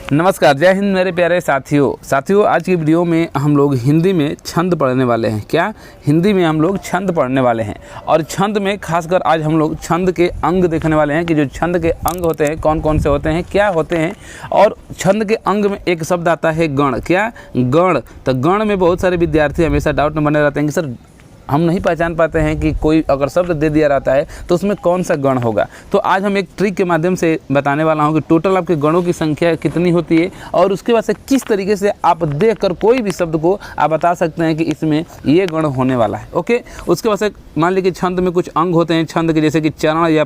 नमस्कार, जय हिंद मेरे प्यारे साथियों आज की वीडियो में हम लोग हिंदी में छंद पढ़ने वाले हैं। क्या हिंदी में हम लोग छंद पढ़ने वाले हैं और छंद में खासकर आज हम लोग छंद के अंग देखने वाले हैं कि जो छंद के अंग होते हैं कौन कौन से होते हैं, क्या होते हैं। और छंद के अंग में एक शब्द आता है गण। क्या गण? तो गण में बहुत सारे विद्यार्थी हमेशा डाउट में बने रहते हैं कि सर हम नहीं पहचान पाते हैं कि कोई अगर शब्द दे दिया रहता है तो उसमें कौन सा गण होगा। तो आज हम एक ट्रिक के माध्यम से बताने वाला हूं कि टोटल आपके गणों की संख्या कितनी होती है और उसके बाद से किस तरीके से आप देखकर कोई भी शब्द को आप बता सकते हैं कि इसमें ये गण होने वाला है। ओके, उसके बाद से मान लीजिए छंद में कुछ अंग होते हैं छंद के, जैसे कि चरण या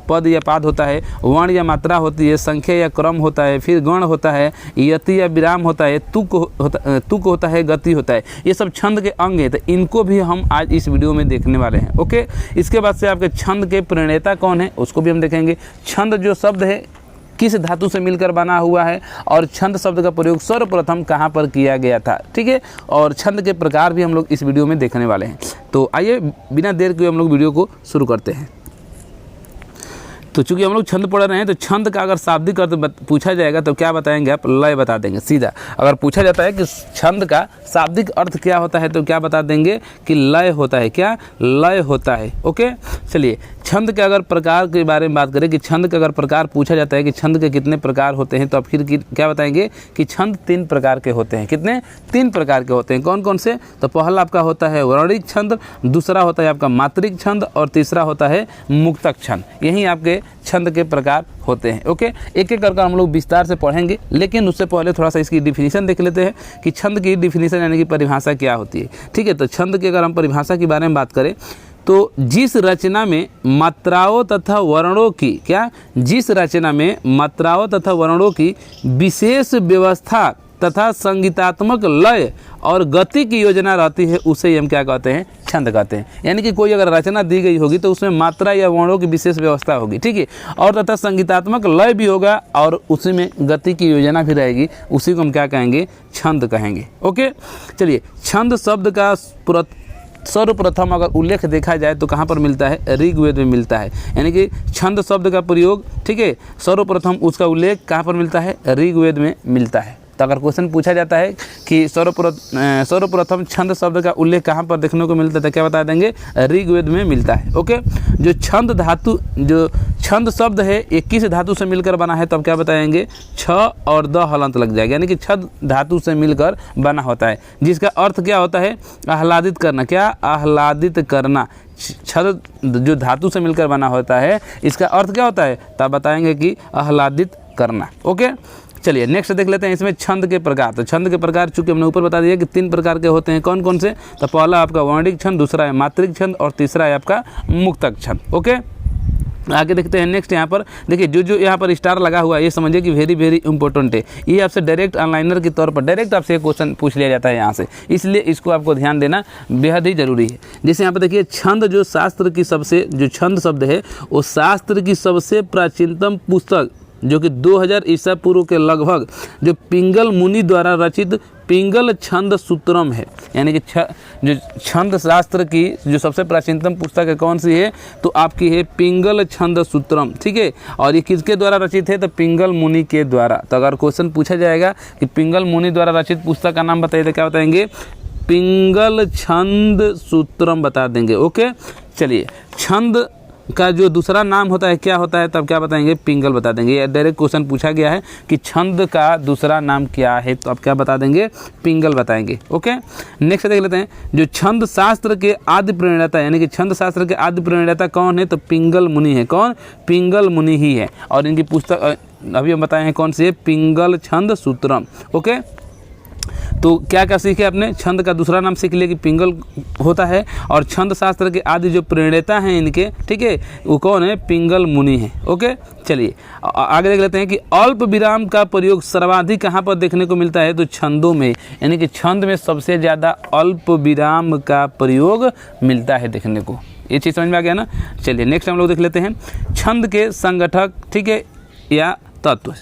पद या पाद होता है, वर्ण या मात्रा होती है, संख्या या क्रम होता है, फिर गण होता है, यति या विराम होता है, तुक होता है, गति होता है। ये सब छंद के अंग है, तो इनको भी हम आज इस वीडियो में देखने वाले हैं। ओके, इसके बाद से आपके छंद के प्रणेता कौन है उसको भी हम देखेंगे। छंद जो शब्द है किस धातु से मिलकर बना हुआ है और छंद शब्द का प्रयोग सर्वप्रथम कहाँ पर किया गया था। ठीक है, और छंद के प्रकार भी हम लोग इस वीडियो में देखने वाले हैं। तो आइए बिना देर के हम लोग वीडियो को शुरू करते हैं। तो चूंकि हम लोग छंद पढ़ रहे हैं तो छंद का अगर शाब्दिक अर्थ पूछा जाएगा तो क्या बताएंगे आप? लय बता देंगे सीधा। अगर पूछा जाता है कि छंद का शाब्दिक अर्थ क्या होता है तो क्या बता देंगे कि लय होता है। क्या? लय होता है। ओके, चलिए छंद के अगर प्रकार के बारे में बात करें कि छंद का अगर प्रकार पूछा जाता है कि छंद के कितने प्रकार होते हैं तो आप फिर क्या बताएंगे कि छंद 3 प्रकार के होते हैं। कितने? 3 प्रकार के होते हैं। कौन कौन से? तो पहला आपका होता है वर्णिक छंद, दूसरा होता है आपका मात्रिक छंद और तीसरा होता है मुक्तक छंद। यही आपके छंद के प्रकार होते हैं। ओके, एक एक करके हम लोग विस्तार से पढ़ेंगे, लेकिन उससे पहले थोड़ा सा इसकी डिफिनीशन देख लेते हैं कि छंद की डिफिनीशन यानी कि परिभाषा क्या होती है। ठीक है, तो छंद की अगर हम परिभाषा के बारे में बात करें तो जिस रचना में मात्राओं तथा वर्णों की जिस रचना में मात्राओं तथा वर्णों की विशेष व्यवस्था तथा संगीतात्मक लय और गति की योजना रहती है उसे हम क्या कहते हैं? छंद कहते हैं। यानी कि कोई अगर रचना दी गई होगी तो उसमें मात्रा या वर्णों की विशेष व्यवस्था होगी। ठीक है, और तथा संगीतात्मक लय भी होगा और उसी में गति की योजना भी रहेगी, उसी को हम क्या कहेंगे? छंद कहेंगे। ओके, चलिए छंद शब्द का सर्वप्रथम अगर उल्लेख देखा जाए तो कहाँ पर मिलता है? ऋग्वेद में मिलता है। यानी कि छंद शब्द का प्रयोग, ठीक है, सर्वप्रथम उसका उल्लेख कहाँ पर मिलता है? ऋग्वेद में मिलता है। तो अगर क्वेश्चन पूछा जाता है कि सर्वप्रथम छंद शब्द का उल्लेख कहाँ पर देखने को मिलता है तो क्या बता देंगे? ऋग्वेद में मिलता है। ओके, जो छंद शब्द है ये किस धातु से मिलकर बना है तो अब क्या बताएंगे? छ और द हलंत लग जाएगा, यानी कि छद धातु से मिलकर बना होता है, जिसका अर्थ क्या होता है? आह्लादित करना। क्या? आह्लादित करना। छद जो धातु से मिलकर बना होता है इसका अर्थ क्या होता है? तब बताएंगे कि आह्लादित करना। ओके, चलिए नेक्स्ट देख लेते हैं इसमें छंद के प्रकार। तो छंद के प्रकार चूंकि हमने ऊपर बता दिया कि 3 प्रकार के होते हैं। कौन कौन से? तो पहला आपका वर्णिक छंद, दूसरा है मात्रिक छंद और तीसरा है आपका मुक्तक छंद। ओके, आगे देखते हैं नेक्स्ट। यहाँ पर देखिए जो यहाँ पर स्टार लगा हुआ है ये समझिए कि वेरी वेरी इंपॉर्टेंट है। ये आपसे डायरेक्ट ऑनलाइनर के तौर पर डायरेक्ट आपसे क्वेश्चन पूछ लिया जाता है यहाँ से, इसलिए इसको आपको ध्यान देना बेहद ही जरूरी है। जैसे यहाँ पर देखिए छंद जो शास्त्र की सबसे जो छंद शब्द है वो शास्त्र की सबसे प्राचीनतम पुस्तक जो कि 2000 ईसा पूर्व के लगभग जो पिंगल मुनि द्वारा रचित पिंगल छंद सूत्रम है। यानी कि जो छंद शास्त्र की जो सबसे प्राचीनतम पुस्तक है कौन सी है? तो आपकी है पिंगल छंद सूत्रम। ठीक है, और ये किसके द्वारा रचित है? तो पिंगल मुनि के द्वारा। तो अगर क्वेश्चन पूछा जाएगा कि पिंगल मुनि द्वारा रचित पुस्तक का नाम बताइए तो क्या बताएंगे? पिंगल छंद सूत्रम बता देंगे। ओके, चलिए छंद का जो दूसरा नाम होता है क्या होता है तब क्या बताएंगे? पिंगल बता देंगे। ये डायरेक्ट क्वेश्चन पूछा गया है कि छंद का दूसरा नाम क्या है तो आप क्या बता देंगे? पिंगल बताएंगे। ओके, नेक्स्ट देख लेते हैं जो छंद शास्त्र के आदि प्रणेता, यानी कि छंद शास्त्र के आदि प्रणेता कौन है? तो पिंगल मुनि है। कौन? पिंगल मुनि ही है, और इनकी पुस्तक अभी हम बताए हैं कौन सी है? पिंगल छंद सूत्रम। ओके, तो क्या क्या सीखे आपने? छंद का दूसरा नाम सीख लिया कि पिंगल होता है, और छंद शास्त्र के आदि जो प्रणेता हैं इनके, ठीक है, वो कौन है? पिंगल मुनि है। ओके, चलिए आगे देख लेते हैं कि अल्प विराम का प्रयोग सर्वाधिक कहाँ पर देखने को मिलता है? तो छंदों में, यानी कि छंद में सबसे ज़्यादा अल्प विराम का प्रयोग मिलता है देखने को। ये चीज़ समझ में आ गया ना? चलिए नेक्स्ट हम लोग देख लेते हैं छंद के संगठक, ठीक है, या तत्व।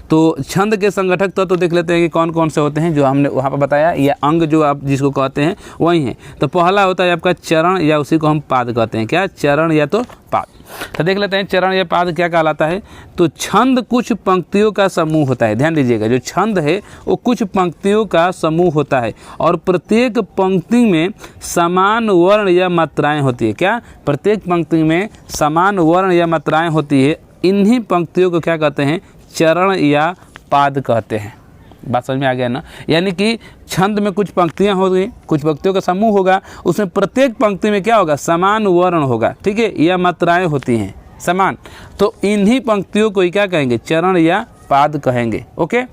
तो छंद के संगठक तत्व तो देख लेते हैं कि कौन कौन से होते हैं जो हमने वहाँ पर बताया, या अंग जो आप जिसको कहते हैं वही हैं। तो पहला होता है आपका चरण, या उसी को हम पाद कहते हैं। क्या? चरण या तो पाद। तो देख लेते हैं चरण या पाद क्या कहलाता है। तो छंद कुछ पंक्तियों का समूह होता है। ध्यान दीजिएगा, जो छंद है वो कुछ पंक्तियों का समूह होता है और प्रत्येक पंक्ति में समान वर्ण या मात्राएं होती है। क्या? प्रत्येक पंक्ति में समान वर्ण या मात्राएं होती है। इन्हीं पंक्तियों को क्या कहते हैं? चरण या पाद कहते हैं। बात समझ में आ गया ना? यानी कि छंद में कुछ पंक्तियां होंगी, कुछ पंक्तियों का समूह होगा, उसमें प्रत्येक पंक्ति में क्या होगा? समान वर्ण होगा, ठीक है, या मात्राएं होती हैं समान। तो इन्हीं पंक्तियों को क्या कहेंगे? चरण या पाद कहेंगे। ओके,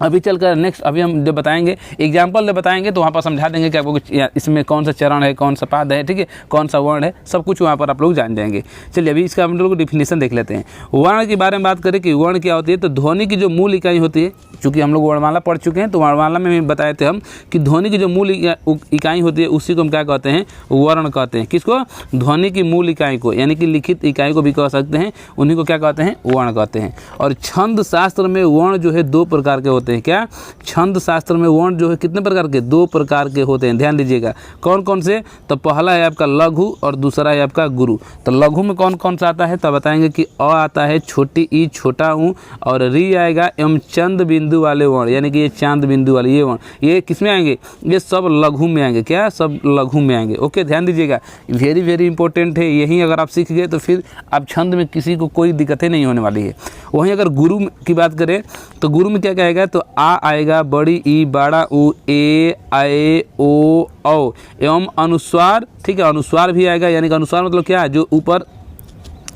अभी चलकर नेक्स्ट अभी हम जब बताएंगे एग्जाम्पल जब बताएंगे तो वहाँ पर समझा देंगे कि आपको इसमें कौन सा चरण है, कौन सा पाद है, ठीक है, कौन सा वर्ण है, सब कुछ वहाँ पर आप लोग जान जाएंगे। चलिए अभी इसका हम लोग डिफिनेशन देख लेते हैं। वर्ण के बारे में बात करें कि वर्ण क्या होती है, तो ध्वनि की जो मूल इकाई होती है, चूँकि हम लोग वर्णमाला पढ़ चुके हैं तो वर्णमाला में बताए थे हम कि ध्वनि की जो मूल इकाई होती है उसी को हम क्या कहते हैं? वर्ण कहते हैं। किसको? ध्वनि की मूल इकाई को, यानी कि लिखित इकाई को भी कह सकते हैं, उन्हीं को क्या कहते हैं? वर्ण कहते हैं। और छंद शास्त्र में वर्ण जो है 2 प्रकार के होते हैं। क्या? छंद शास्त्र में वर्ण जो है कितने प्रकार के? 2 प्रकार के होते हैं। ध्यान दीजिएगा, कौन कौन से? तो पहला है आपका लघु और दूसरा है आपका गुरु। तो लघु में कौन कौन सा आता है? तो बताएंगे कि अ आता है, छोटी ई छोटा ऊ, और री आएगा एवं चंद बिंदु वाले वर्ण, यानी कि ये चांद बिंदु वाले ये वर्ण, ये किस में आएंगे? ये सब लघु में आएंगे। क्या? सब लघु में आएंगे। ओके, ध्यान दीजिएगा, वेरी वेरी इंपॉर्टेंट है। यही अगर आप सीख गए तो फिर आप छंद में किसी को कोई दिक्कतें नहीं होने वाली है। वहीं अगर गुरु की बात करें तो गुरु में क्या कहेगा? तो आ आएगा, बड़ी ई, बड़ा ऊ, ए, आए, ओ, औ एवं अनुस्वार, ठीक है, अनुस्वार भी आएगा। यानी कि अनुस्वार मतलब क्या है? जो ऊपर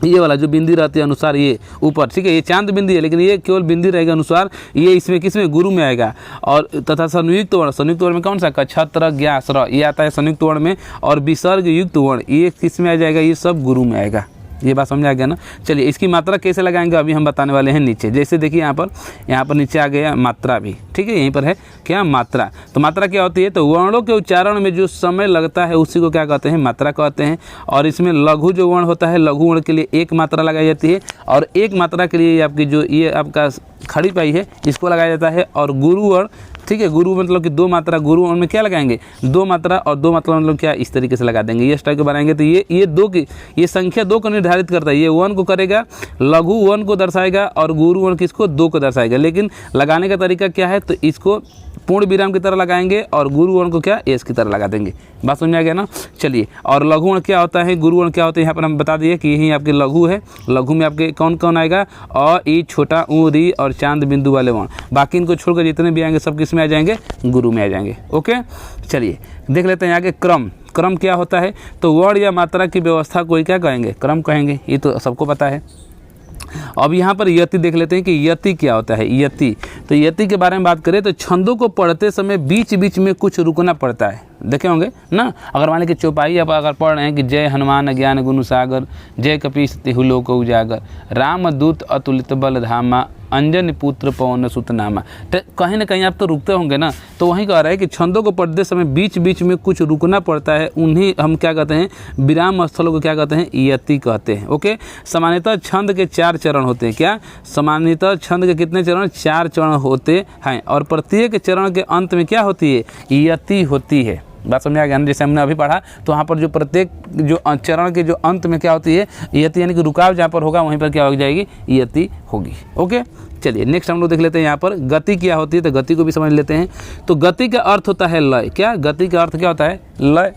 ये वाला जो बिंदी रहती है अनुसार, ये ऊपर, ठीक है, ये चांद बिंदी है लेकिन ये केवल बिंदी रहेगा अनुसार, ये इसमें किसमें? गुरु में आएगा। और तथा संयुक्त वर्ण, संयुक्त वर्ण में कौन सा? छत्र ज्ञास र, ये आता है संयुक्त वर्ण में। और विसर्ग युक्त वर्ण ये किस में आ जाएगा? ये सब गुरु में आएगा। ये बात समझ आ गया ना? चलिए इसकी मात्रा कैसे लगाएंगे अभी हम बताने वाले हैं नीचे। जैसे देखिए यहाँ पर नीचे आ गया मात्रा भी, ठीक है, यहीं पर है क्या? मात्रा। तो मात्रा क्या होती है? तो वर्णों के उच्चारण में जो समय लगता है उसी को क्या कहते हैं? मात्रा कहते हैं। और इसमें लघु जो वर्ण होता है, लघु वर्ण के लिए 1 मात्रा लगाई जाती है और 1 मात्रा के लिए आपकी जो ये आपका खड़ी पाई है इसको लगाया जाता है। और गुरु वर्ण, ठीक है, गुरु मतलब कि 2 मात्रा, गुरु वर्ण में क्या लगाएंगे? 2 मात्रा, और 2 मात्रा मतलब क्या? इस तरीके से लगा देंगे। ये स्टाइल को बनाएंगे तो ये 2 की, ये संख्या 2 को निर्धारित करता है। ये 1 को करेगा, लघु 1 को दर्शाएगा और गुरु वर्ण किसको? 2 को दर्शाएगा। लेकिन लगाने का तरीका क्या है? तो इसको पूर्ण विराम की तरह लगाएंगे और गुरु वर्ण को क्या? एस की तरह लगा देंगे। बात समझ में आ गया ना? चलिए, और लघु वर्ण क्या होता है, गुरु वर्ण क्या होता है, यहाँ पर हम बता दिए कि यही आपके लघु है। लघु में आपके कौन कौन आएगा? अ, ई, छोटा ऊ, री और चांद बिंदु वाले वर्ण। बाकी इनको छोड़कर जितने भी आएंगे सब किस में आ जाएंगे? गुरु में आ जाएंगे। ओके, चलिए देख लेते हैं आगे क्रम। क्रम क्या होता है? तो वर्ण या मात्रा की व्यवस्था को क्या कहेंगे? क्रम कहेंगे। ये तो सबको पता है। अब यहाँ पर यति देख लेते हैं कि यति क्या होता है। यति, तो यति के बारे में बात करें तो छंदों को पढ़ते समय बीच बीच में कुछ रुकना पड़ता है। देखे होंगे ना? अगर मान लीजिए कि चौपाई आप अगर पढ़ रहे हैं कि जय हनुमान ज्ञान गुण सागर, जय कपीस तिहु लोक उजागर, राम दूत अतुलित बल धामा, अंजन पुत्र पवन सुत नामा, तो कहीं ना कहीं आप तो रुकते होंगे ना। तो वहीं कह रहा है कि छंदों को पढ़ते समय बीच बीच में कुछ रुकना पड़ता है, उन्हीं हम क्या कहते हैं? विराम स्थलों को क्या कहते हैं? यति कहते हैं। ओके, सामान्यतः छंद के 4 चरण होते हैं। क्या? सामान्यतः छंद के कितने चरण? 4 चरण होते हैं और प्रत्येक चरण के अंत में क्या होती है? यति होती है। बात समझ आ गया ना? जैसे हमने अभी पढ़ा तो वहाँ पर जो प्रत्येक जो चरण के जो अंत में क्या होती है? यति, यानी कि रुकाव जहाँ पर होगा वहीं पर क्या हो जाएगी? यति होगी। ओके, चलिए नेक्स्ट हम लोग देख लेते हैं यहाँ पर गति क्या होती है। तो गति को भी समझ लेते हैं। तो गति का अर्थ होता है लय। क्या? गति का अर्थ क्या होता है? लय,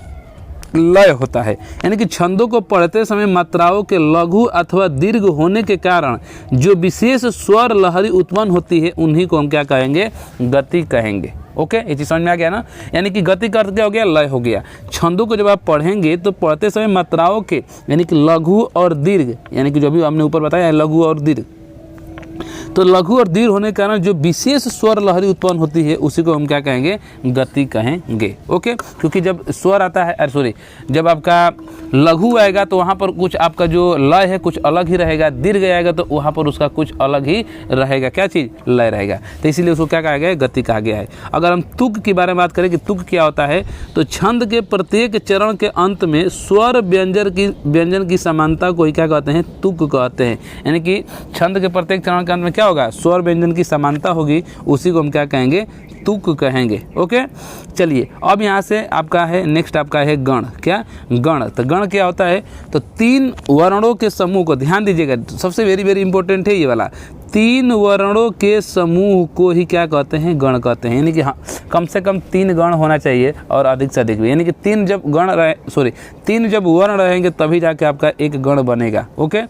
लय होता है। यानी कि छंदों को पढ़ते समय मात्राओं के लघु अथवा दीर्घ होने के कारण जो विशेष स्वर लहरी उत्पन्न होती है उन्हीं को हम क्या कहेंगे? गति कहेंगे। ओके, ये चीज़ समझ में आ गया ना? यानी कि गति का अर्थ क्या हो गया? लय हो गया। छंदों को जब आप पढ़ेंगे तो पढ़ते समय मात्राओं के यानी कि लघु और दीर्घ, यानी कि जो भी हमने ऊपर बताया है लघु और दीर्घ, तो लघु और दीर्घ होने के कारण जो विशेष स्वर लहरी उत्पन्न होती है उसी को हम क्या कहेंगे? गति कहेंगे। ओके, क्योंकि जब स्वर आता है जब आपका लघु आएगा तो वहाँ पर कुछ आपका जो लय है कुछ अलग ही रहेगा, दीर्घ आएगा तो वहाँ पर उसका कुछ अलग ही रहेगा। क्या चीज़? लय रहेगा। तो इसीलिए उसको क्या कहा गया है? गति कहा गया है। अगर हम तुक की बारे में बात करें कि तुक क्या होता है, तो छंद के प्रत्येक चरण के अंत में स्वर व्यंजन की समानता को ही क्या कहते हैं? तुक कहते हैं। यानी कि छंद के प्रत्येक चरण के अंत में क्या क्या होगा, स्वर व्यंजन की समानता होगी, उसी को हम क्या कहेंगे, तुक कहेंगे। ओके, चलिए अब यहाँ से आपका है नेक्स्ट आपका है गण। क्या गण, तो गण क्या होता है, तो 3 वर्णों के समूह को, ध्यान दीजिएगा सबसे वेरी वेरी इंपॉर्टेंट है ये वाला, 3 वर्णों के समूह को ही क्या कहते हैं, गण कहते हैं। यानी कि हाँ कम से कम 3 गण होना चाहिए और अधिक से अधिक भी, यानी कि 3 जब वर्ण रहेंगे तभी जाके आपका एक गण बनेगा। ओके,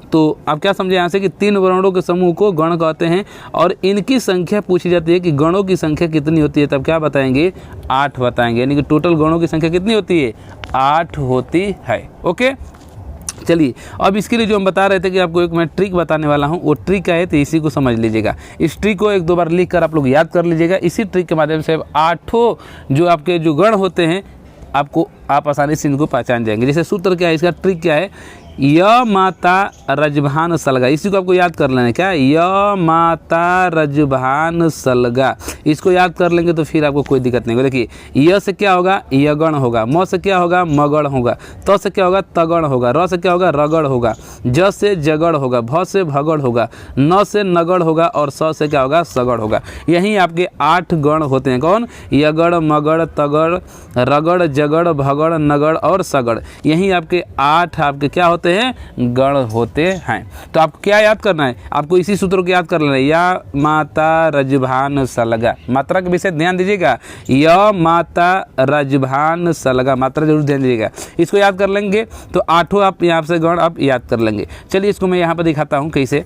तो आप क्या समझे यहाँ से कि 3 वर्णों के समूह को गण कहते हैं और इनकी संख्या पूछी जाती है कि गणों की संख्या कितनी होती है, तब क्या बताएंगे, 8 बताएंगे। यानी कि टोटल गणों की संख्या कितनी होती है, 8 होती है। ओके, चलिए अब इसके लिए जो हम बता रहे थे कि आपको एक मैं ट्रिक बताने वाला हूँ, वो ट्रिक क्या है तो इसी को समझ लीजिएगा। इस ट्रिक को 1-2 बार लिख कर आप लोग याद कर लीजिएगा। इसी ट्रिक के माध्यम से 8 जो आपके जो गण होते हैं आप आसानी से इनको पहचान जाएंगे। जैसे सूत्र क्या है, इसका ट्रिक क्या है, य माता रजभान सलगा, इसी को आपको याद कर लेना है। क्या, य माता रजभान सलगा, इसको याद कर लेंगे तो फिर आपको कोई दिक्कत नहीं होगी। देखिए य से क्या होगा, यगण होगा, म से क्या होगा, मगण होगा, त से क्या होगा, तगण होगा, र से क्या होगा, रगड़ होगा, ज से जगड़ होगा, भ से भगड़ होगा, न से नगड़ होगा और स से क्या होगा, सगड़ होगा। यही आपके 8 गण होते हैं। कौन, यगड़, मगड़, तगड़, रगड़, जगड़, भगड़, नगड़ और सगड़। यही आपके 8 आपके क्या होते हैं, गण होते हैं। तो आपको क्या याद करना है, आपको इसी सूत्र को याद कर लेना है, या माता रजभान सलगा। मात्रा के विषय ध्यान दीजिएगा, य माता रजभान सलगा, मात्रा जरूर ध्यान दीजिएगा। इसको याद कर लेंगे तो 8 आप यहाँ से गण आप याद कर लेंगे। चलिए इसको मैं यहाँ पर दिखाता हूँ कैसे।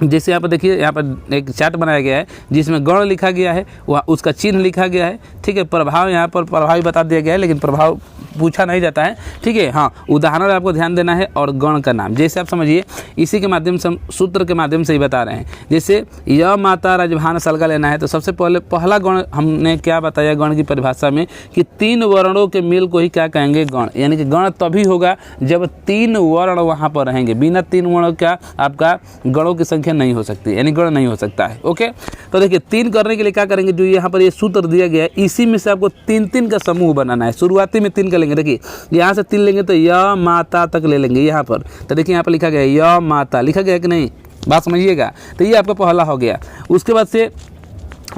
जैसे यहाँ पर देखिए, यहाँ पर एक चार्ट बनाया गया है जिसमें गण लिखा गया है, वह उसका चिन्ह लिखा गया है। ठीक है, प्रभाव यहाँ पर प्रभाव बता दिया गया है, लेकिन प्रभाव पूछा नहीं जाता है। ठीक है, हाँ उदाहरण आपको ध्यान देना है और गण का नाम जैसे आप समझिए, इसी के माध्यम से हम सूत्र के माध्यम से ही बता रहे हैं। जैसे य माता रजभान सलगा लेना है तो सबसे पहला गण हमने क्या बताया गण की परिभाषा में कि 3 वर्णों के मेल को ही क्या कहेंगे, गण। यानी कि गण तभी होगा जब 3 वर्ण वहाँ पर रहेंगे, बिना 3 वर्णों का आपका गणों की संख्या नहीं हो सकती, यानी गण नहीं हो सकता है। ओके, तो देखिए 3 करने के लिए क्या करेंगे, जो यहाँ पर ये सूत्र दिया गया है इसी में से आपको 3-3 का समूह बनाना है। शुरुआती में 3 का लेंगे, देखिए यहाँ से 3 लेंगे तो य माता तक ले लेंगे यहाँ पर। तो देखिए यहाँ पर लिखा गया है य माता, लिखा गया है कि नहीं, बात समझिएगा। तो ये आपका पहला हो गया। उसके बाद से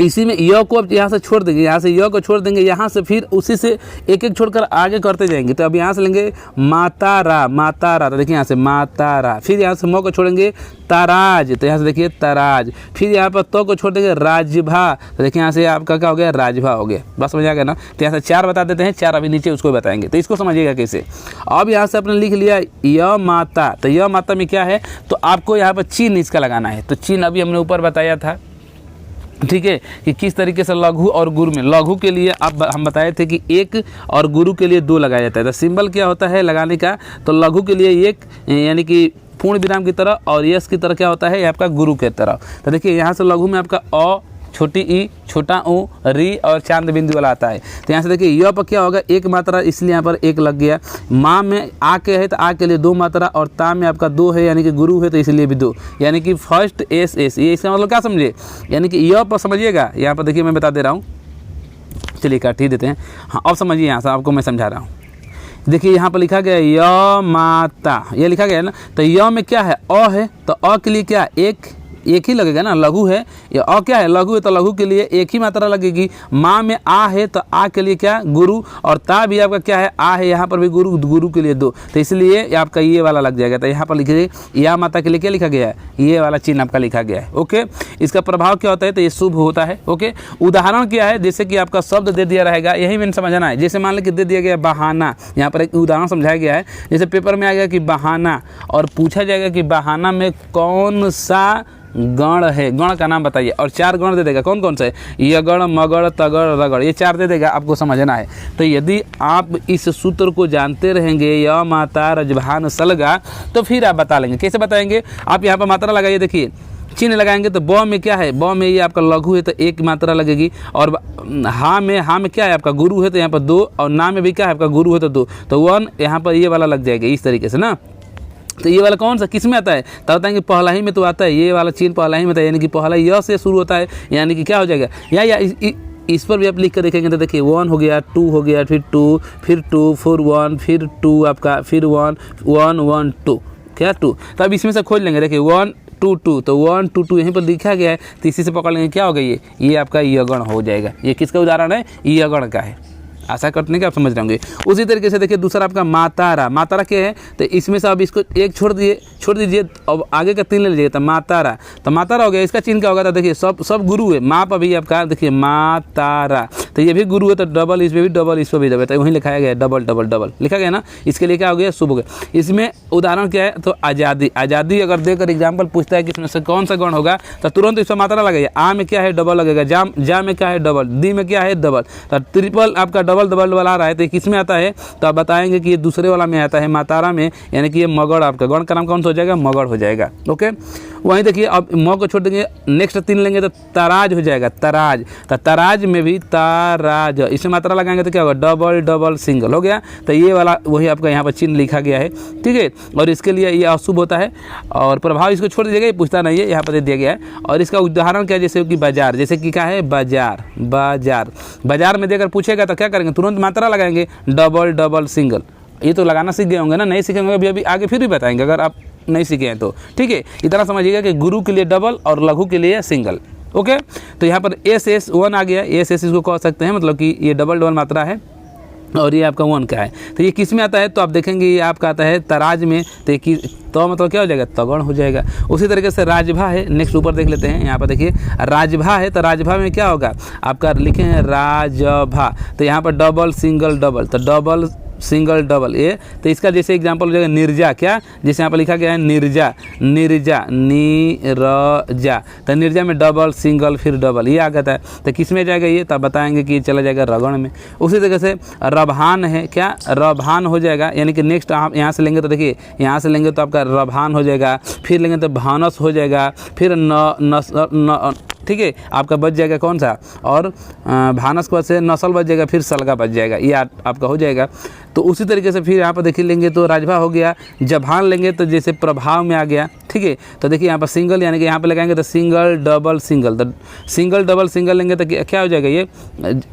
इसी में य को अब यहाँ से छोड़ देंगे, यहाँ से य को छोड़ देंगे, यहाँ से फिर उसी से एक एक छोड़कर आगे करते जाएंगे। तो अब यहाँ से लेंगे माता रा, तो देखिए यहाँ से माता रा, फिर यहाँ से म को छोड़ेंगे ताराज, तो यहाँ से देखिए ताराज, फिर यहाँ पर तो को छोड़ देंगे राजभा, तो देखिए यहाँ से आपका क्या हो गया, राजभा हो गया। बस समझ आ गया ना। तो यहाँ से 4 बता देते हैं, 4 अभी नीचे उसको बताएंगे। तो इसको समझिएगा कैसे। अब यहाँ से आपने लिख लिया य माता, तो य माता में क्या है, तो आपको यहाँ पर चिन्ह इसका लगाना है। तो चिन्ह अभी हमने ऊपर बताया था, ठीक है, कि किस तरीके से लघु और गुरु में, लघु के लिए अब हम बताए थे कि 1 और गुरु के लिए 2 लगाया जाता है। तो सिंबल क्या होता है लगाने का, तो लघु के लिए 1 यानी कि पूर्ण विराम की तरह और यस की तरह क्या होता है, आपका गुरु की तरह। तो देखिए यहाँ से लघु में आपका अ, छोटी ई, छोटा ऊ, री और चांद बिंदु वाला आता है। तो यहाँ से देखिए य पर क्या होगा, 1 मात्रा, इसलिए यहाँ पर 1 लग गया। माँ में आ के है तो आ के लिए 2 मात्रा और ता में आपका 2 है, यानी कि गुरु है तो इसलिए भी 2, यानी कि फर्स्ट एस। ये इसका मतलब क्या समझिए, यानी कि य पर समझिएगा। यहाँ पर देखिए मैं बता दे रहा हूँ, चलिए काट ही देते हैं। हाँ अब समझिए, यहाँ से आपको मैं समझा रहा हूँ। देखिए यहाँ पर लिखा गया य माता, ये लिखा गया है ना। तो य में क्या है, अ है, तो अ के लिए क्या, एक ही लगेगा ना, लघु है। या अ क्या है, लघु है, तो लघु के लिए 1 ही मात्रा लगेगी। माँ में आ है तो आ के लिए क्या, गुरु, और ता भी आपका क्या है, आ है, यहाँ पर भी गुरु के लिए 2, तो इसलिए आपका ये वाला लग जाएगा। तो यहाँ पर लिखिए या माता के लिए क्या लिखा गया है, ये वाला चिन्ह आपका लिखा गया है। ओके, इसका प्रभाव क्या होता है, तो ये शुभ होता है। ओके, उदाहरण क्या है, जैसे कि आपका शब्द दे दिया रहेगा, यही मैंने समझना है। जैसे मान लीजिए दे दिया गया बहाना, यहाँ पर एक उदाहरण समझाया गया है। जैसे पेपर में आ गया कि बहाना, और पूछा जाएगा कि बहाना में कौन सा गण है, गण का नाम बताइए, और 4 गण दे देगा। कौन कौन से, यगण, मगड़, तगड़, रगड़, ये 4 दे देगा, आपको समझना है। तो यदि आप इस सूत्र को जानते रहेंगे, य माता रजभान सलगा, तो फिर आप बता लेंगे। कैसे बताएंगे, आप यहाँ पर मात्रा लगाइए, देखिए चिन्ह लगाएंगे। तो ब में क्या है, ब में ये आपका लघु है तो 1 मात्रा लगेगी, और हा में क्या है, आपका गुरु है तो यहाँ पर 2, और ना में भी क्या है, आपका गुरु है तो 2, तो 1 यहाँ पर ये वाला लग जाएगा इस तरीके से ना। तो ये वाला कौन सा किस में आता है, तो बताएंगे पहला ही में तो आता है, ये वाला चिन्ह पहला ही में आता है, यानी कि पहला य से शुरू होता है, यानी कि क्या हो जाएगा, या इस पर भी आप लिख कर देखेंगे। तो देखिए 1 हो गया, 2 हो गया, फिर 2, फिर 2, फिर 1, फिर 2 आपका, फिर 1, 1, 1, 2, क्या 2। तो अब इसमें से खोज लेंगे, देखिए 1 टू टू, तो 1 2 2 यहीं पर लिखा गया है, तो इसी से पकड़ लेंगे क्या होगा ये आपका यगण हो जाएगा। ये किसका उदाहरण है? यगण का है। आशा करते हैं कि आप समझ रहे होंगे। उसी तरीके से देखिए दूसरा आपका मातारा। मातारा क्या है? तो इसमें से अब इसको एक छोड़ दीजिए, अब आगे का 3 ले लीजिएगा, तो मातारा। तो मातारा हो गया, इसका चिन्ह क्या होगा? तो देखिए सब गुरु है, माँ पर भी आपका देखिए मातारा, तो ये भी गुरु है, तो डबल इस पर भी डबल, इस पर भी डबल, तो वहीं लिखाया गया है डबल डबल डबल लिखा गया ना, इसके लिए क्या हो गया? शुभ हो गया। इसमें उदाहरण क्या है? तो आज़ादी। आज़ादी अगर देकर एग्जाम्पल पूछता है कि इसमें से कौन सा गण होगा, तो तुरंत इस पर मात्रा लगेगा। आ में क्या है? डबल लगेगा। जा में क्या है? डबल। दी में क्या है? डबल। तो ट्रिपल आपका डबल डबल आ रहा है, तो किस में आता है? तो आप बताएंगे कि ये दूसरे वाला में आता है, मातारा में, यानी कि ये मगड़। आपका गण का नाम कौन सा हो जाएगा? मगड़ हो जाएगा। ओके, वहीं देखिए अब म को छोड़ देंगे, नेक्स्ट 3 लेंगे तो तराज हो जाएगा। तराज, तो तराज में भी ताराज, इसमें मात्रा लगाएंगे तो क्या होगा? डबल डबल सिंगल हो गया। तो ये वाला वही आपका यहाँ पर चिन्ह लिखा गया है, ठीक है। और इसके लिए ये अशुभ होता है, और प्रभाव इसको छोड़ दीजिएगा, ये पूछता नहीं है, यहाँ पर दे दिया गया है। और इसका उदाहरण क्या है? जैसे कि बाजार, जैसे कि क्या है? बाजार। बाजार, बाजार में देकर पूछेगा तो क्या करेंगे? तुरंत मात्रा लगाएंगे, डबल डबल सिंगल। ये तो लगाना सीख गए होंगे ना, नहीं सीखेंगे अभी आगे फिर भी बताएंगे अगर आप नहीं सीखे हैं तो, ठीक है। इतना समझिएगा कि गुरु के लिए डबल और लघु के लिए सिंगल। ओके, तो यहाँ पर SS1 आ गया। SS इसको कह सकते हैं, मतलब कि ये डबल डबल मात्रा है, और ये आपका 1 का है। तो ये किस में आता है? तो आप देखेंगे ये आपका आता है तराज में, तो मतलब क्या हो जाएगा? तगण हो जाएगा। उसी तरीके से राजभा है, नेक्स्ट ऊपर देख लेते हैं। यहाँ पर देखिए राजभा है, तो राजभा में क्या होगा? आपका लिखे हैं राजभा, तो यहाँ पर डबल सिंगल डबल, तो डबल सिंगल डबल ये, तो इसका जैसे एग्जांपल हो जाएगा निर्जा। क्या? जैसे यहाँ पर लिखा गया है निर्जा, निर्जा नीरजा, तो निर्जा में डबल सिंगल फिर डबल, ये आ जाता है। तो किस में जाएगा ये? तब बताएंगे कि ये चला जाएगा रगण में। उसी तरीके से रभान है, क्या? रभान हो जाएगा, यानी कि नेक्स्ट आप यहाँ से लेंगे तो देखिए यहाँ से लेंगे तो आपका रभान हो जाएगा, फिर लेंगे तो भानस हो जाएगा, फिर न ठीक है, आपका बच जाएगा कौन सा? और भानस के बाद से नस्ल बच जाएगा, फिर सलगा बच जाएगा, ये आपका हो जाएगा। तो उसी तरीके से फिर यहाँ पर देखिए लेंगे तो राजभा हो गया। जभान लेंगे तो जैसे प्रभाव में आ गया, ठीक है। तो देखिए यहाँ पर सिंगल, यानी कि यहाँ पर लगाएंगे तो सिंगल डबल सिंगल, तो सिंगल डबल सिंगल लेंगे तो क्या हो जाएगा? ये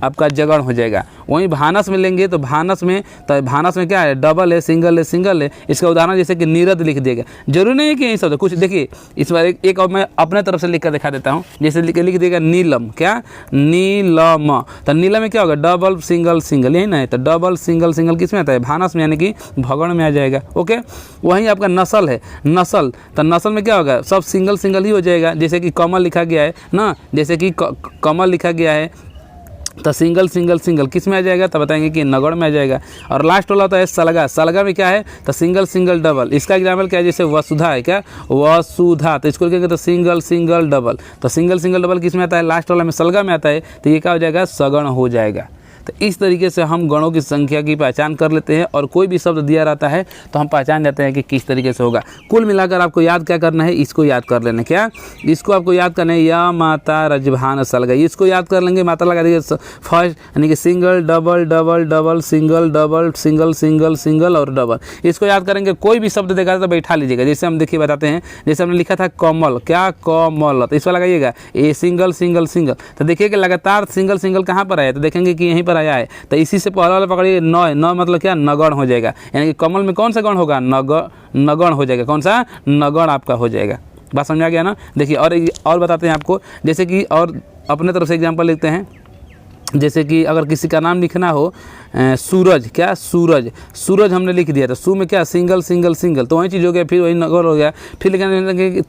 आपका जगण हो जाएगा। वहीं भानस में लेंगे तो भानस में क्या है? डबल है, सिंगल है, सिंगल है। इसका उदाहरण जैसे कि नीरद लिख दिएगा, जरूरी नहीं है कि यही सब कुछ। देखिए इस बार एक और मैं अपने तरफ से लिख कर दिखा देता हूँ। जैसे लिख देगा नीलम, क्या? नीलम, तो नीलम में क्या होगा? डबल सिंगल सिंगल, यही ना है, तो डबल सिंगल सिंगल किस में आता है? भानस में, यानी कि भगण में आ जाएगा। ओके, वहीं आपका नस्ल है, नस्ल, तो नस्ल में क्या होगा? सब सिंगल सिंगल ही हो जाएगा। जैसे कि कमल लिखा गया है ना, जैसे कि कमल लिखा गया है, तो सिंगल सिंगल सिंगल किस में आ जाएगा? तो बताएंगे कि नगड़ में आ जाएगा। और लास्ट वाला होता है सलगा। सलगा में क्या है? तो सिंगल सिंगल डबल। इसका एग्जाम्पल क्या है? जैसे वसुधा है, क्या? वसुधा, तो इसको कहेंगे तो सिंगल सिंगल डबल, तो सिंगल सिंगल डबल किस में आता है? लास्ट वाला में सलगा में आता है, तो ये क्या हो जाएगा? सगण हो जाएगा। तो इस तरीके से हम गणों की संख्या की पहचान कर लेते हैं, और कोई भी शब्द दिया रहता है तो हम पहचान जाते हैं कि किस तरीके से होगा। कुल मिलाकर आपको याद क्या करना है? इसको याद कर लेना। क्या? इसको आपको याद करना है, या माता रजभान सलगा, इसको याद कर लेंगे। मात्रा लगा देंगे फर्स्ट, यानी कि single double double double single double single single single और डबल, इसको याद करेंगे। कोई भी शब्द देखा तो बैठा लीजिएगा। जैसे हम देखिए बताते हैं, जैसे हमने लिखा था कमल, क्या? कमल, तो इसको लगाइएगा ए सिंगल सिंगल सिंगल, तो देखिए कि लगातार सिंगल सिंगल कहाँ पर आया? तो देखेंगे कि यहीं पर आया है। तो इसी से पहले वाला पकड़िए न मतलब क्या? नगण हो जाएगा, यानी कि कमल में कौन सा गण होगा? नगण हो जाएगा। कौन सा? नगण आपका हो जाएगा। बात समझ आ गया ना? देखिए और बताते हैं आपको, जैसे कि और अपने तरफ से एग्जांपल लिखते हैं। जैसे कि अगर किसी का नाम लिखना हो, सूरज, क्या? सूरज, सूरज हमने लिख दिया, तो सू में क्या? सिंगल सिंगल सिंगल, तो वही चीज़ हो गया, फिर वही नगण हो गया। फिर लिखने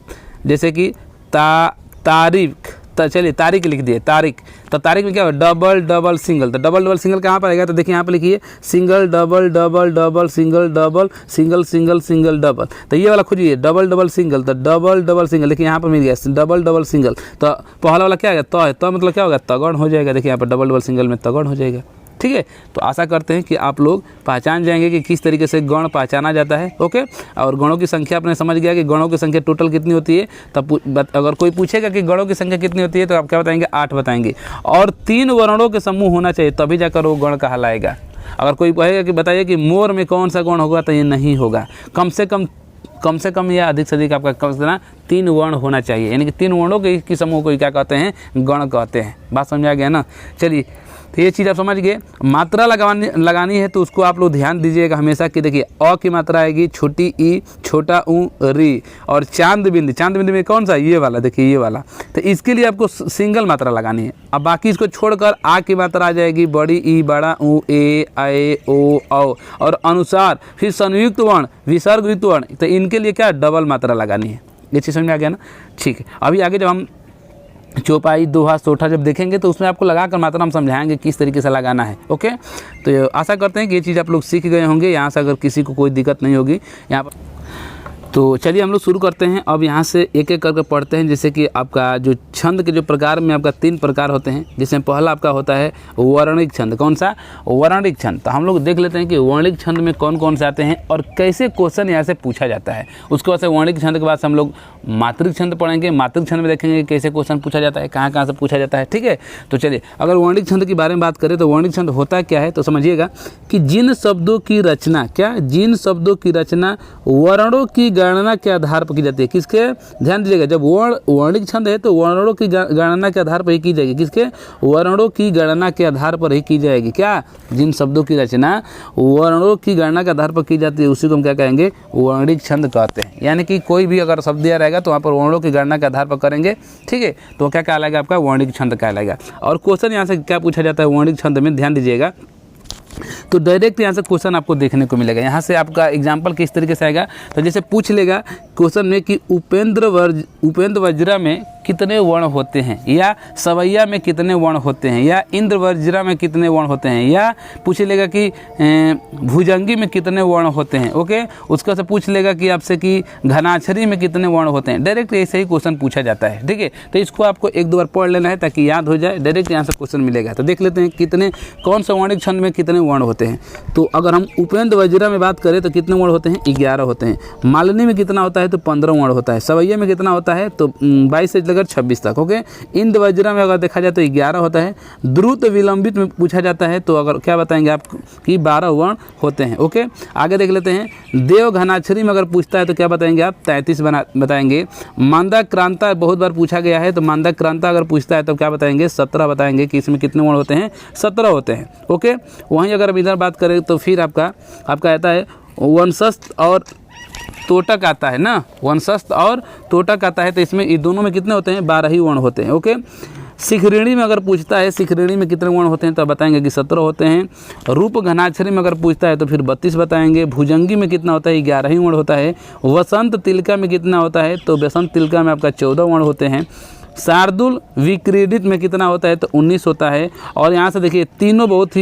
जैसे कि तारीख, तो चलिए तारीख लिख दिए, तारीख, तो तारीख में क्या हो? डबल डबल सिंगल, तो डबल डबल सिंगल कहाँ पर आएगा? तो देखिए यहाँ पर लिखिए single double double double single double single single single double, तो ये वाला खोजिए डबल डबल सिंगल, तो डबल डबल सिंगल, देखिए यहाँ पर मिल गया डबल डबल सिंगल। तो पहला वाला क्या है? तो मतलब क्या होगा? तगड़ हो जाएगा। देखिए यहाँ पर डबल डबल सिंगल में तगड़ हो जाएगा। ठीक है, तो आशा करते हैं कि आप लोग पहचान जाएंगे कि किस तरीके से गण पहचाना जाता है। ओके, और गणों की संख्या आपने समझ गया कि गणों की संख्या टोटल कितनी होती है। तब अगर कोई पूछेगा कि गणों की संख्या कितनी होती है तो आप क्या बताएंगे? 8 बताएंगे। और 3 वर्णों के समूह होना चाहिए, तभी जाकर वो गण कहलाएगा। अगर कोई कहेगा कि बताइए कि मोर में कौन सा गण होगा, तो ये नहीं होगा। कम से कम या अधिक से अधिक आपका कम से कम 3 वर्ण होना चाहिए, यानी कि 3 वर्णों के समूह को क्या कहते हैं? गण कहते हैं। बात समझ आ गया ना? चलिए तो ये चीज़ आप समझ गए। मात्रा लगानी है तो उसको आप लोग ध्यान दीजिएगा हमेशा कि देखिए अ की मात्रा आएगी छोटी ई, छोटा ऊ, री, और चांद बिंद में कौन सा, ये वाला, देखिए ये वाला। तो इसके लिए आपको सिंगल मात्रा लगानी है। अब बाकी इसको छोड़कर आ की मात्रा आ जाएगी बड़ी ई, बड़ा ऊ, ए, ऐ, ओ, औ, और अनुसार, फिर संयुक्त वर्ण, विसर्ग युक्त वर्ण, तो इनके लिए क्या डबल मात्रा लगानी है। ये चीज़ समझ में आ गया ना। ठीक है, अभी आगे जब हम चौपाई, दोहा, सोठा जब देखेंगे तो उसमें आपको लगाकर मात्रा हम समझाएंगे किस तरीके से लगाना है। ओके, तो आशा करते हैं कि ये चीज़ आप लोग सीख गए होंगे। यहाँ से अगर किसी को कोई दिक्कत नहीं होगी यहाँ पर, तो चलिए हम लोग शुरू करते हैं। अब यहाँ से एक एक करके पढ़ते हैं। जैसे कि आपका जो छंद के जो प्रकार में आपका 3 प्रकार होते हैं, जिसमें पहला आपका होता है वर्णिक छंद। कौन सा, वर्णिक छंद। तो हम लोग देख लेते हैं कि वर्णिक छंद में कौन कौन से आते हैं और कैसे क्वेश्चन यहाँ से पूछा जाता है। उसके बाद से वर्णिक छंद के बाद से हम लोग मात्रिक छंद पढ़ेंगे। मात्रिक छंद में देखेंगे कैसे क्वेश्चन पूछा जाता है, कहाँ कहाँ से पूछा जाता है। ठीक है, तो चलिए अगर वर्णिक छंद के बारे में बात करें तो वर्णिक छंद होता क्या है, तो समझिएगा कि जिन शब्दों की रचना, क्या, जिन शब्दों की रचना वर्णों की गणना के आधार पर की जाती है। किसके, ध्यान दीजिएगा, जब वर्णिक छंद है तो वर्णों की गणना के आधार पर ही की जाएगी। किसके, वर्णों की गणना के आधार पर ही की जाएगी। क्या, जिन शब्दों की रचना वर्णों की गणना के आधार पर की जाती है उसी को हम क्या कहेंगे, वर्णिक छंद कहते हैं। यानी कि कोई भी अगर शब्द दिया रहेगा तो वहाँ पर वर्णों की गणना के आधार पर करेंगे। ठीक है, तो क्या कहलाएगा, आपका वर्णिक छंद कहलाएगा। और क्वेश्चन यहाँ से क्या पूछा जाता है वर्णिक छंद में, ध्यान दीजिएगा, तो डायरेक्ट यहाँ से क्वेश्चन आपको देखने को मिलेगा। यहाँ से आपका एग्जाम्पल किस तरीके से आएगा, तो जैसे पूछ लेगा क्वेश्चन में कि उपेंद्र वज्रा में कितने वर्ण होते हैं, या सवैया में कितने वर्ण होते हैं, या इंद्र वज्रा में कितने वर्ण होते हैं, या पूछ लेगा कि भुजंगी में कितने वर्ण होते हैं। ओके, उसका से पूछ लेगा कि आपसे कि घनाक्षरी में कितने वर्ण होते हैं। डायरेक्ट ऐसे ही क्वेश्चन पूछा जाता है। ठीक है, तो इसको आपको 1-2 बार पढ़ लेना है ताकि याद हो जाए। डायरेक्ट यहाँ से क्वेश्चन मिलेगा। तो देख लेते हैं कितने, कौन सा वर्णिक छंद में कितने वर्ण होते हैं। तो अगर हम उपेंद्र वज्रा में बात करें तो कितने वर्ण होते हैं, 11 होते हैं। मालिनी में कितना होता है, तो 15 वर्ण होता है। सवैया में कितना होता है, तो 22 से लेकर 26 तक। ओके, इंद्र वज्रा में अगर देखा जाए तो 11 होता है। द्रुत विलंबित में पूछा जाता है तो अगर क्या बताएंगे आप कि 12 वर्ण होते हैं। ओके, आगे देख लेते हैं। देव घनाक्षरी में अगर पूछता है तो क्या बताएंगे आप, 33 बताएंगे। मांदा क्रांता बहुत बार पूछा गया है, तो मांदा क्रांता अगर पूछता है तो क्या बताएंगे, 17 बताएंगे कि इसमें कितने वर्ण होते हैं, 17 होते हैं। ओके, वहीं अगर हम इधर बात करें तो फिर आपका आता है वंशस्थ और तोटक आता है ना, वंशस्थ और तोटक आता है, तो इसमें ये दोनों में कितने होते हैं, 12 ही वर्ण होते हैं। ओके, शिखरिणी में अगर पूछता है शिखरिणी में कितने वर्ण होते हैं तो बताएंगे कि 17 होते हैं। रूप घनाक्षरी में अगर पूछता है तो फिर 32 बताएंगे। भुजंगी में कितना होता है, 11 ही वर्ण होता है। वसंत तिलका में कितना होता है, तो वसंत तिलका में आपका 14 वर्ण होते हैं। शार्दुल विक्रीडित में कितना होता है, तो 19 होता है। और यहाँ से देखिए तीनों बहुत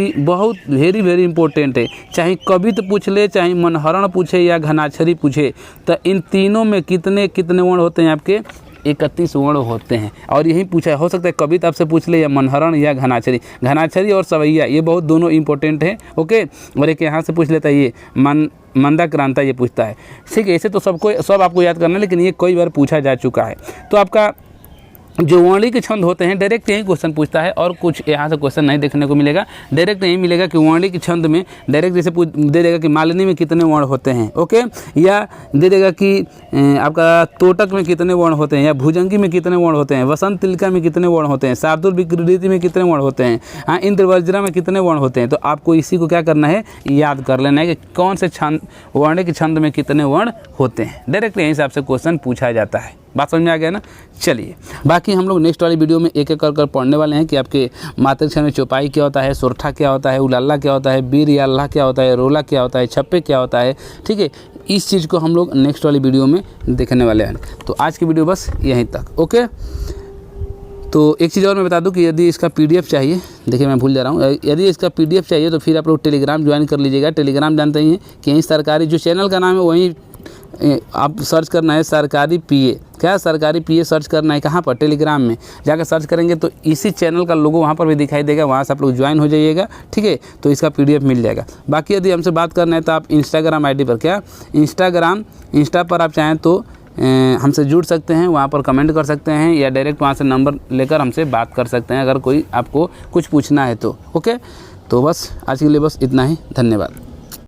वेरी इंपॉर्टेंट है। चाहे कवित पूछ ले, चाहे मनहरण पूछे या घनाक्षरी पूछे, तो इन तीनों में कितने वर्ण होते हैं, आपके 31 वर्ण होते हैं। और यही पूछा हो सकता है कविता आपसे पूछ ले या मनहरण या घनाक्षरी और सवैया, ये बहुत दोनों इंपॉर्टेंट है। ओके, और एक यहाँ से पूछ लेता है ये मंदा क्रांता, ये पूछता है। ठीक है, ऐसे तो सब आपको याद करना है, लेकिन ये कई बार पूछा जा चुका है। तो आपका जो वर्णिक छंद होते हैं डायरेक्ट यही क्वेश्चन पूछता है और कुछ यहाँ से क्वेश्चन नहीं देखने को मिलेगा। डायरेक्ट यही मिलेगा कि वर्णिक छंद में डायरेक्ट जैसे दे देगा कि मालिनी में कितने वर्ण होते हैं। ओके, या दे देगा कि आपका तोटक में कितने वर्ण होते हैं, या भुजंगी में कितने वर्ण होते हैं, वसंत तिलका में कितने वर्ण होते हैं, शार्दुल विक्रीडित में कितने वर्ण होते हैं, हाँ इंद्र वज्रा में कितने वर्ण होते हैं। तो आपको इसी को क्या करना है, याद कर लेना है कि कौन से छंद वर्णिक छंद में कितने वर्ण होते हैं। डायरेक्ट यहीं से आपसे क्वेश्चन पूछा जाता है। बात समझ में आ गया ना। चलिए बाकी हम लोग नेक्स्ट वाली वीडियो में एक एक कर पढ़ने वाले हैं कि आपके मात्रिक छंद में चौपाई क्या होता है, सोरठा क्या होता है, उलाल्ला क्या होता है, बीर या अल्लाह क्या होता है, रोला क्या होता है, छप्पे क्या होता है। ठीक है, इस चीज़ को हम लोग नेक्स्ट वाली वीडियो में देखने वाले हैं। तो आज की वीडियो बस यहीं तक। ओके, तो एक चीज़ और मैं बता दूं कि यदि इसका PDF चाहिए, देखिए मैं भूल जा रहा हूँ, यदि इसका PDF चाहिए तो फिर आप लोग टेलीग्राम ज्वाइन कर लीजिएगा। टेलीग्राम जानते ही हैं कि यहीं सरकारी जो चैनल का नाम है वहीं आप सर्च करना है सरकारी PA। क्या, सरकारी PA सर्च करना है कहाँ पर, टेलीग्राम में जाकर सर्च करेंगे तो इसी चैनल का लोगो वहाँ पर भी दिखाई देगा, वहाँ से आप लोग ज्वाइन हो जाइएगा। ठीक है, तो इसका PDF मिल जाएगा। बाकी यदि हमसे बात करना है तो आप इंस्टाग्राम ID पर, क्या इंस्टा पर आप चाहें तो हमसे जुड़ सकते हैं, वहाँ पर कमेंट कर सकते हैं या डायरेक्ट वहाँ से नंबर लेकर हमसे बात कर सकते हैं अगर कोई आपको कुछ पूछना है तो। ओके, तो बस आज के लिए बस इतना ही। धन्यवाद।